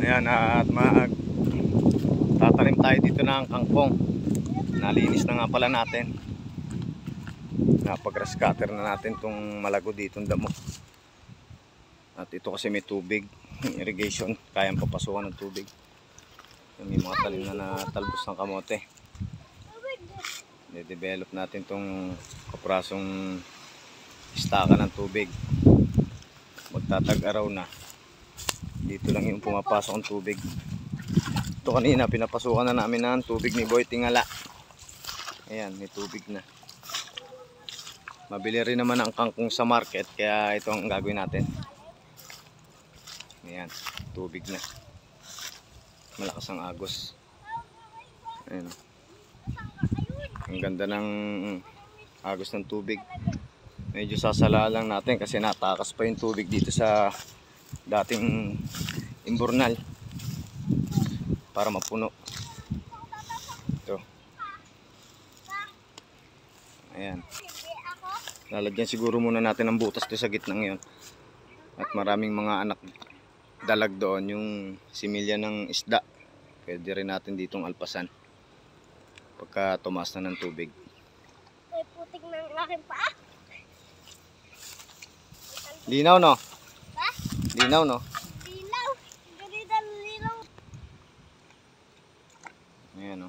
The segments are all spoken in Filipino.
Ayan, at tatanim tayo dito ng kangkong. Nalinis na nga pala natin. Napag-grass cutter na natin itong malago dito ng damo. At ito kasi may tubig, irrigation, kayang papasukan ng tubig. May mga talim na natalbos ng kamote. I-develop natin itong kaprasong istaka ng tubig. Magtatag-araw na. Dito lang yung pumapasok ang tubig. Ito kanina pinapasukan na namin ng tubig ni Boy Tingala. Ayan, may tubig na. Mabili rin naman ang kangkong sa market, kaya ito ang gagawin natin. Ayan, tubig na. Malakas ang agos. Ayan. Ang ganda ng agos ng tubig. Medyo sasala lang natin kasi natakas pa yung tubig dito sa dating imburnal para mapuno. Ito. Ayan. Lalagyan siguro muna natin ng butas doon sa gitnang yon. At maraming mga anak dalag doon, yung similya ng isda. Pwede rin natin ditong alpasan pagka tumaas na ng tubig. Ay, putik ng aking paa. Linaw no? Ha? Linaw no? Linaw. Ganito ang linaw. Ayan no.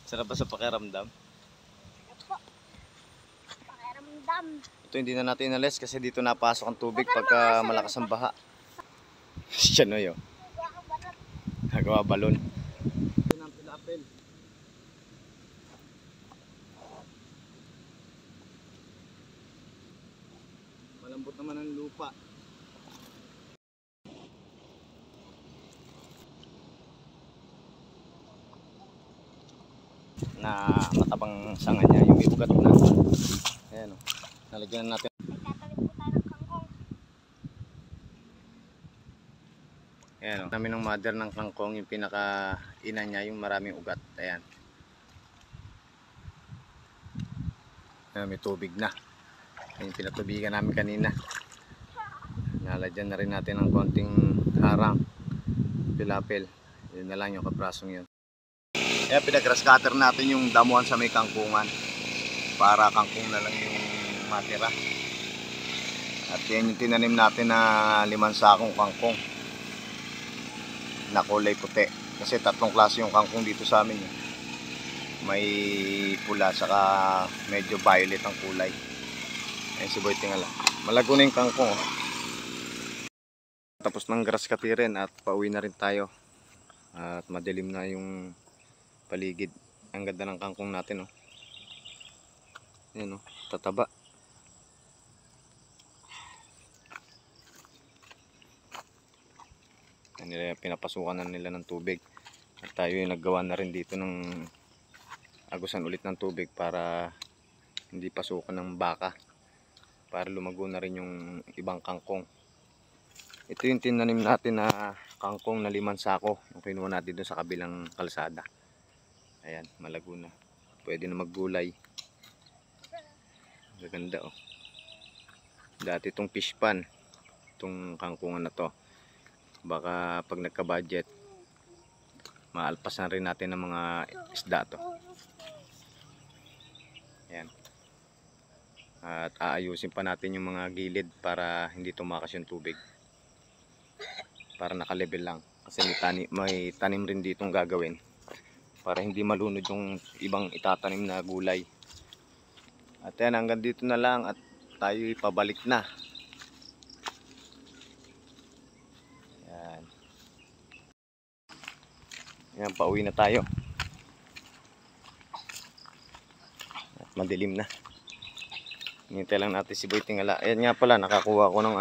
Sarap ba sa pakiramdam? Ako. Pakiramdam. Ito hindi na natin inalis kasi dito napasok ang tubig pagka malakas ang baha. Siya no yun. Nagawa balon. Malambot naman ang lupa. Na matabang sanga niya, yung may ugat na. Ayan o. Nalagyan natin. Tatanim po tayo ng kangkong. Ayan o. Namin ng mother ng kangkong, yung pinaka ina niya, yung maraming ugat. Ayan. Ayan, may tubig na. Yung pinatubigan namin kanina. Nalagyan na rin natin ng konting harang. Pilapil. Yun na lang yung kaprasong yun. Kaya pinag-grass cutter natin yung damuhan sa may kangkungan para kangkong na lang yung matira. At yan yung tinanim natin na 5 sakong kangkong na kulay puti. Kasi 3 klase yung kangkong dito sa amin. May pula saka medyo violet ang kulay. Ayan si Boy Tingala. Malago na yung kangkong. Tapos ng grass cutterin at pauwi na rin tayo. At madilim na yung paligid. Ang ganda ng kangkong natin, oh. Ayan, oh, tataba. Pinapasukan na nila ng tubig. At tayo yung naggawa na rin dito ng agusan ulit ng tubig para hindi pasukan ng baka. Para lumago na rin yung ibang kangkong. Ito yung tinanim natin na kangkong na 5 sako. Yung kinuha natin doon sa kabilang kalsada. Ayan, malago na. Pwede na maggulay. Maganda, oh. Dati itong fish pan, itong kangkungan na to. Baka pag nagka-budget, maalpasan rin natin ng mga isda to. Ayan. At aayusin pa natin yung mga gilid para hindi tumakas yung tubig. Para naka-level lang. Kasi may tanim rin ditong gagawin. Para hindi malunod yung ibang itatanim na gulay. At yan, hanggang dito na lang at tayo pabalik na. Yan. Yan, pauwi na tayo. At madilim na. Hinintay lang natin si Boy Tingala. Ayan nga pala, nakakuha ko ng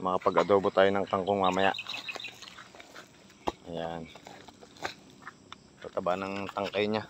makapag-adobo tayo ng kangkong mamaya. Ayan. Tataba ng tangkay niya.